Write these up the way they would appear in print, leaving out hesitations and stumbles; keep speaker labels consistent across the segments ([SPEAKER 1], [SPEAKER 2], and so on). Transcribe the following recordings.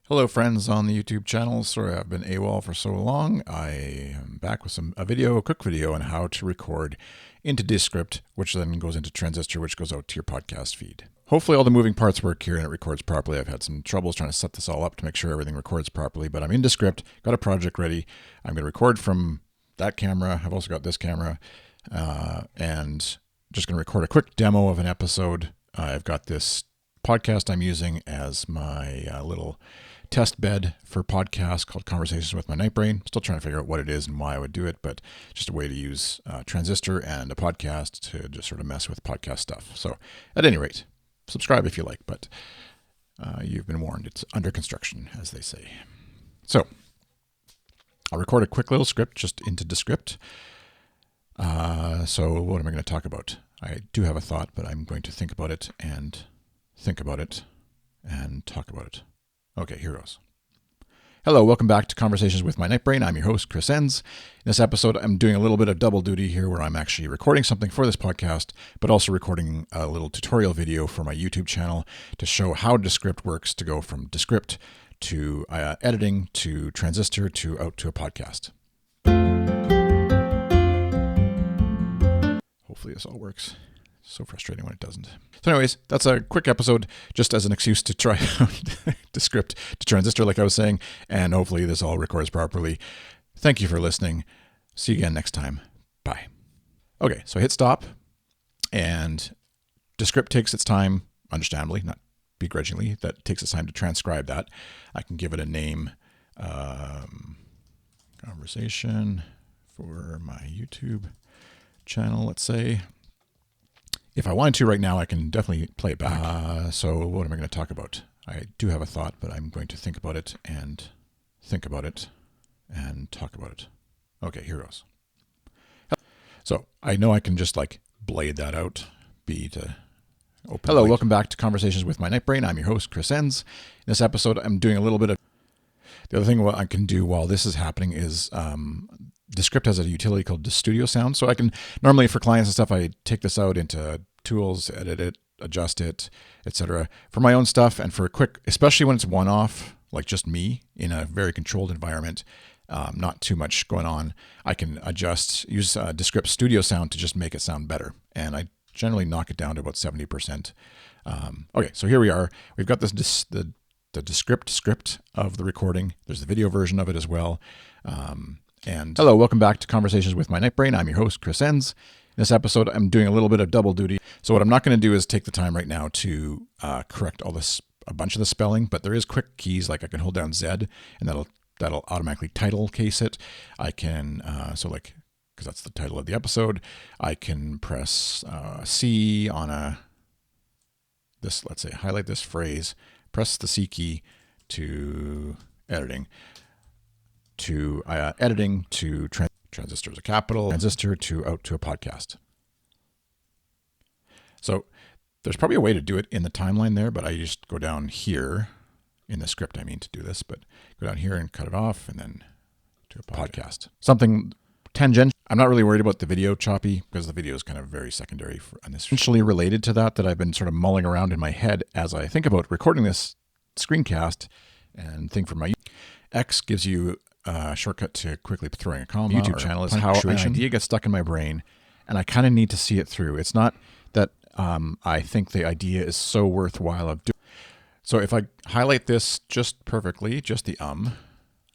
[SPEAKER 1] Hello friends on the YouTube channel. Sorry I've been AWOL for so long. I am back with a quick video on how to record into Descript, which then goes into Transistor, which goes out to your podcast feed. Hopefully all the moving parts work here and it records properly. I've had some troubles trying to set this all up to make sure everything records properly, but I'm in Descript, got a project ready. I'm going to record from that camera. I've also got this camera and just going to record a quick demo of an episode. I've got this podcast I'm using as my little test bed for podcasts called Conversations with My Night Brain. Still trying to figure out what it is and why I would do it, but just a way to use Transistor and a podcast to just sort of mess with podcast stuff. So at any rate, subscribe if you like, but you've been warned. It's under construction, as they say. So I'll record a quick little script just into Descript. So what am I going to talk about? I do have a thought, but I'm going to think about it and think about it and talk about it. Okay, here goes. Hello, welcome back to Conversations with My Night Brain. I'm your host, Chris Enns. In this episode, I'm doing a little bit of double duty here where I'm actually recording something for this podcast, but also recording a little tutorial video for my YouTube channel to show how Descript works to go from Descript to editing to Transistor to out to a podcast. Hopefully this all works. So frustrating when it doesn't. So anyways, that's a quick episode just as an excuse to try out Descript to Transistor, like I was saying, and hopefully this all records properly. Thank you for listening. See you again next time. Bye. Okay, so I hit stop, and Descript takes its time, understandably, not begrudgingly, that takes its time to transcribe that. I can give it a name, conversation for my YouTube channel, let's say. If I wanted to right now, I can definitely play it back. So what am I going to talk about? I do have a thought, but I'm going to think about it and think about it and talk about it. Okay, here goes. So I know I can just like blade that out. Hello, welcome back to Conversations with My Night Brain. I'm your host, Chris Enns. In this episode, I'm doing a little bit of... The other thing what I can do while this is happening is... Descript has a utility called Studio Sound. So I can, normally for clients and stuff, I take this out into tools, edit it, adjust it, etc. For my own stuff and for a quick, especially when it's one-off, like just me in a very controlled environment, not too much going on, I can use Descript Studio Sound to just make it sound better. And I generally knock it down to about 70%. Okay, so here we are. We've got the Descript script of the recording. There's the video version of it as well. And hello, welcome back to Conversations with My Night Brain. I'm your host, Chris Enns. In this episode, I'm doing a little bit of double duty. So what I'm not going to do is take the time right now to correct a bunch of the spelling, but there is quick keys, like I can hold down Z, and that'll automatically title case it. I can, because that's the title of the episode, I can press C on let's say, highlight this phrase, press the C key to editing. To editing to Transistor is a capital, Transistor to out to a podcast. So there's probably a way to do it in the timeline there, but I just go down here in the script. I mean to do this, but go down here and cut it off and then to a podcast. Something tangential. I'm not really worried about the video choppy because the video is kind of very secondary and essentially related to that I've been sort of mulling around in my head as I think about recording this screencast and think for my X gives you shortcut to quickly throwing a comma. YouTube channel is how an idea gets stuck in my brain, and I kind of need to see it through. It's not that I think the idea is so worthwhile of doing. So if I highlight this just perfectly, just the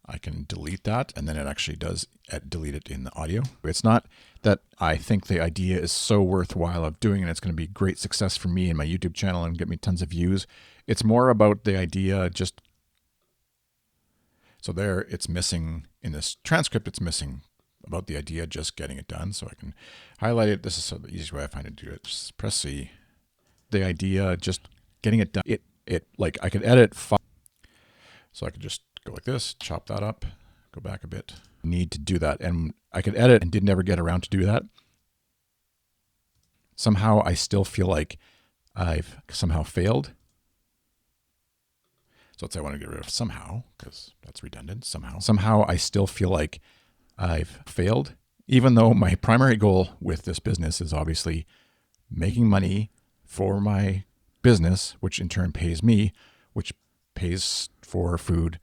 [SPEAKER 1] I can delete that, and then it actually does delete it in the audio. It's not that I think the idea is so worthwhile of doing, and it's going to be great success for me and my YouTube channel and get me tons of views. It's more about the idea just... So there, it's missing, in this transcript, it's missing about the idea, just getting it done. So I can highlight it. This is the easiest way I find to do it. Just press C. The idea, just getting it done. Like I could edit. So I could just go like this, chop that up, go back a bit. Need to do that. And I could edit and did never get around to do that. Somehow I still feel like I've somehow failed. So let's say I want to get rid of somehow, because that's redundant, somehow. Somehow I still feel like I've failed, even though my primary goal with this business is obviously making money for my business, which in turn pays me, which pays for food,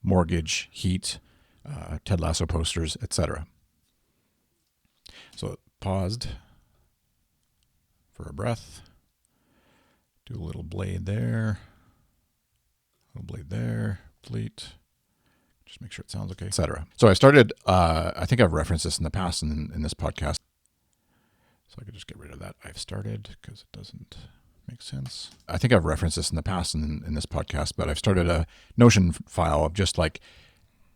[SPEAKER 1] mortgage, heat, Ted Lasso posters, etc. So paused for a breath. Do a little blade there. A little blade there. Delete. Just make sure it sounds okay, etc. So I started, I think I've referenced this in the past in this podcast. So I could just get rid of that I've started because it doesn't make sense. I think I've referenced this in the past in this podcast, but I've started a Notion file of just like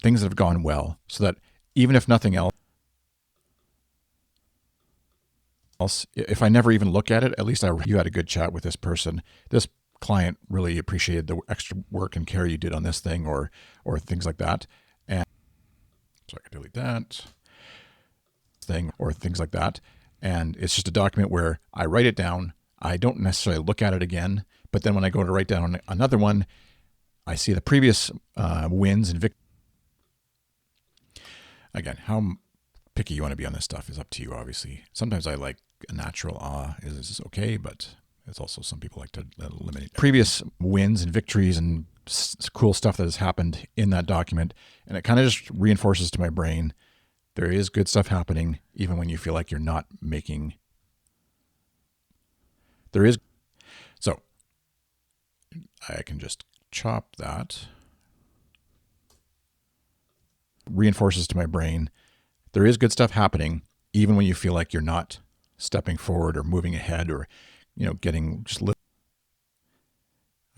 [SPEAKER 1] things that have gone well so that even if nothing else, if I never even look at it, at least you had a good chat with this person. This client really appreciated the extra work and care you did on this thing or things like that. And so I can delete that thing or things like that. And it's just a document where I write it down. I don't necessarily look at it again, but then when I go to write down another one, I see the previous wins and victories. Again, how picky you want to be on this stuff is up to you, obviously. Sometimes I like a natural awe is okay, but it's also some people like to eliminate previous wins and victories and cool stuff that has happened in that document. And it kind of just reinforces to my brain, there is good stuff happening, even when you feel like you're not making. There is. So I can just chop that. Reinforces to my brain, there is good stuff happening, even when you feel like you're not stepping forward or moving ahead or, getting just little.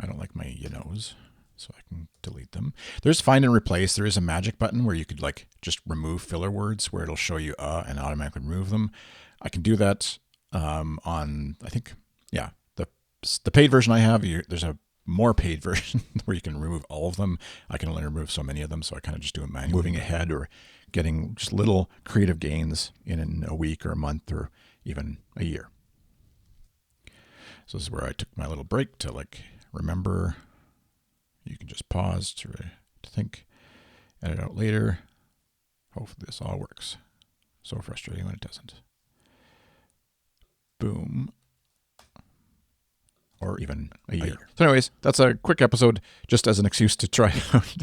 [SPEAKER 1] I don't like my knows, so I can delete them. There's find and replace. There is a magic button where you could like just remove filler words where it'll show you and automatically remove them. I can do that on, I think, the paid version I have. There's a more paid version where you can remove all of them. I can only remove so many of them, so I kind of just do it manually. Moving ahead or getting just little creative gains in a week or a month or even a year. So this is where I took my little break to like remember. You can just pause to think, edit out later. Hopefully this all works. So frustrating when it doesn't. Boom. Or even a year. So anyways, that's a quick episode just as an excuse to try out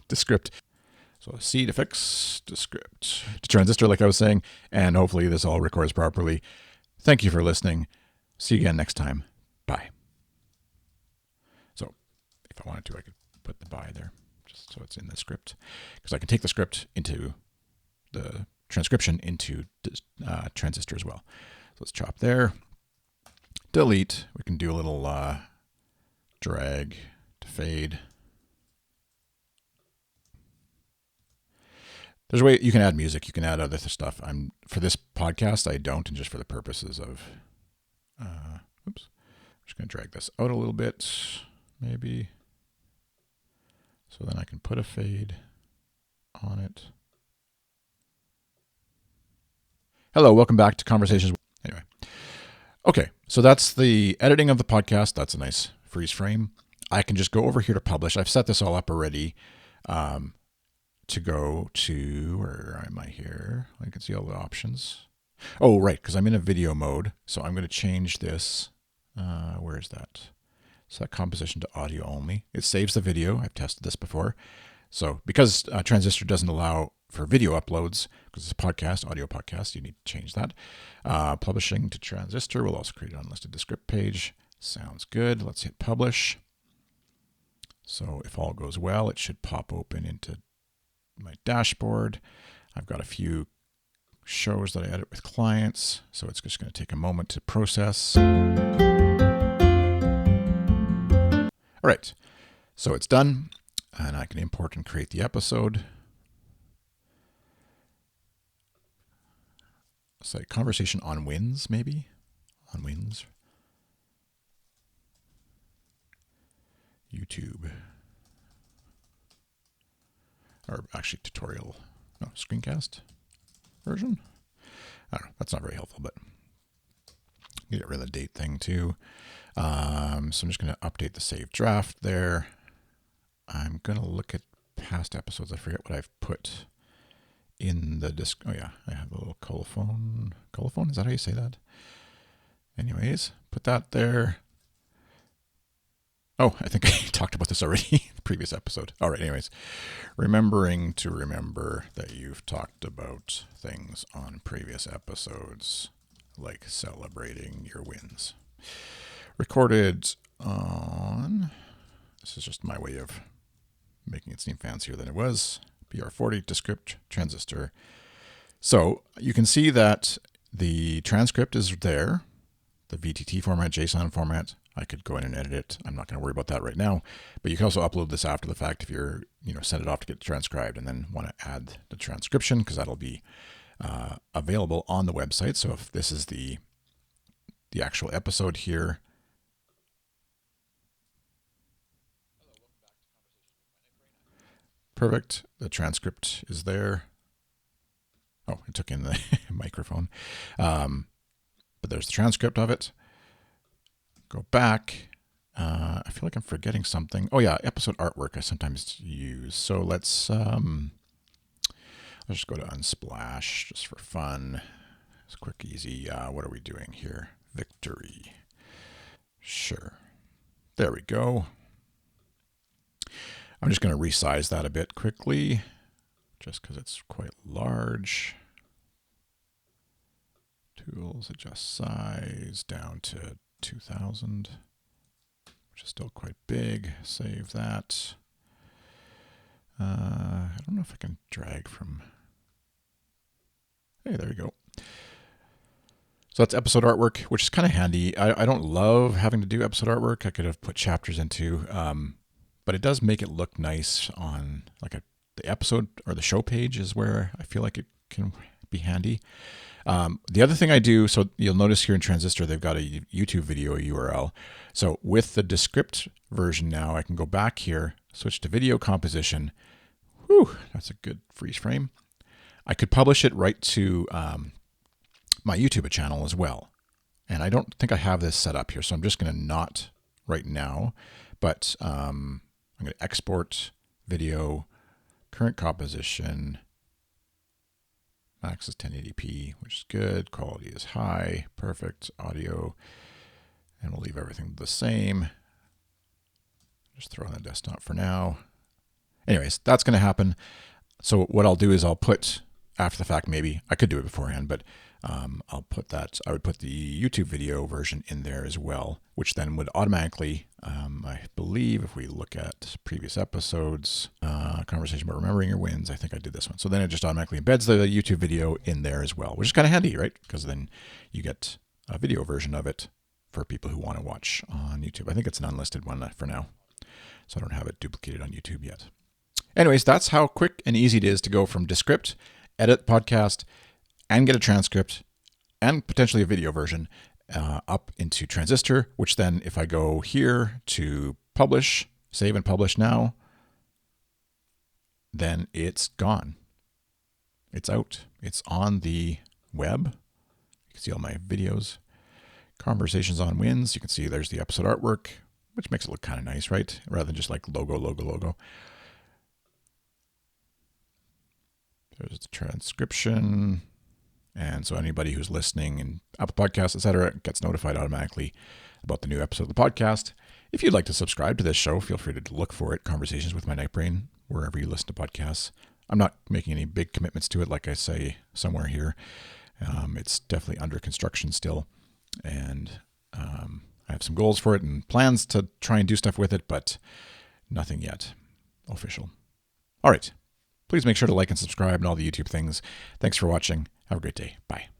[SPEAKER 1] Descript. So C to fix, Descript to Transistor, like I was saying, and hopefully this all records properly. Thank you for listening. See you again next time. Bye. So if I wanted to, I could put the bye there just so it's in the script, because I can take the script into the transcription into Transistor as well. So let's chop there. Delete. We can do a little drag to fade. There's a way you can add music. You can add other stuff. For this podcast, I don't, and just for the purposes of, oops. I'm just going to drag this out a little bit, maybe. So then I can put a fade on it. Hello, welcome back to Conversations. Anyway. Okay, so that's the editing of the podcast. That's a nice freeze frame. I can just go over here to publish. I've set this all up already to go to, where am I here? I can see all the options. Oh, right, because I'm in a video mode. So I'm going to change this. Where is that? Set composition to audio only. It saves the video. I've tested this before. So because Transistor doesn't allow for video uploads, because it's a podcast, audio podcast, you need to change that. Publishing to Transistor. We'll also create an unlisted Descript page. Sounds good. Let's hit publish. So if all goes well, it should pop open into my dashboard. I've got a few shows that I edit with clients, so it's just going to take a moment to process. All right, so it's done, and I can import and create the episode. It's like conversation on wins, maybe? On wins. YouTube. Or actually tutorial, no, screencast version. I don't know, that's not very helpful, but get rid of the date thing too. So I'm just going to update the save draft there. I'm going to look at past episodes. I forget what I've put in the disc. Oh yeah, I have a little colophone. Colophone, is that how you say that? Anyways, put that there. Oh, I think I talked about this already. previous episode. All right, anyways, remembering to remember that you've talked about things on previous episodes, like celebrating your wins. Recorded on, this is just my way of making it seem fancier than it was, BR40, Descript, Transistor. So you can see that the transcript is there, the VTT format, JSON format. I could go in and edit it. I'm not going to worry about that right now. But you can also upload this after the fact if you're, send it off to get transcribed and then want to add the transcription, because that'll be available on the website. So if this is the actual episode here, perfect. The transcript is there. Oh, it took in the microphone. But there's the transcript of it. Go back. I feel like I'm forgetting something. Oh yeah, episode artwork I sometimes use. So let's just go to Unsplash just for fun. It's quick, easy. What are we doing here? Victory. Sure. There we go. I'm just going to resize that a bit quickly, just because it's quite large. Tools, adjust size down to 2000, which is still quite big. Save that. I don't know if I can drag from. Hey, there you go. So that's episode artwork, which is kind of handy. I don't love having to do episode artwork. I could have put chapters into, but it does make it look nice on like the episode or the show page is where I feel like it can be handy. The other thing I do, so you'll notice here in Transistor, they've got a YouTube video URL. So with the Descript version now, I can go back here, switch to video composition. Whew, that's a good freeze frame. I could publish it right to my YouTube channel as well. And I don't think I have this set up here, so I'm just going to not right now, but I'm going to export video, current composition. Max is 1080p, which is good. Quality is high. Perfect. Audio. And we'll leave everything the same. Just throw on the desktop for now. Anyways, that's going to happen. So what I'll do is I'll put, after the fact maybe, I could do it beforehand, but I'll put that, I would put the YouTube video version in there as well, which then would automatically, I believe if we look at previous episodes, conversation about remembering your wins, I think I did this one. So then it just automatically embeds the YouTube video in there as well, which is kind of handy, right? Because then you get a video version of it for people who want to watch on YouTube. I think it's an unlisted one for now, so I don't have it duplicated on YouTube yet. Anyways, that's how quick and easy it is to go from Descript, edit the podcast, and get a transcript and potentially a video version up into Transistor, which then if I go here to publish, save and publish now, then it's gone. It's out. It's on the web. You can see all my videos. Conversations on wins. You can see there's the episode artwork, which makes it look kind of nice, right? Rather than just like logo. There's the transcription. And so anybody who's listening in Apple Podcasts, etc., gets notified automatically about the new episode of the podcast. If you'd like to subscribe to this show, feel free to look for it, Conversations with My Night Brain, wherever you listen to podcasts. I'm not making any big commitments to it, like I say somewhere here. It's definitely under construction still. And I have some goals for it and plans to try and do stuff with it, but nothing yet official. All right. Please make sure to like and subscribe and all the YouTube things. Thanks for watching. Have a great day. Bye.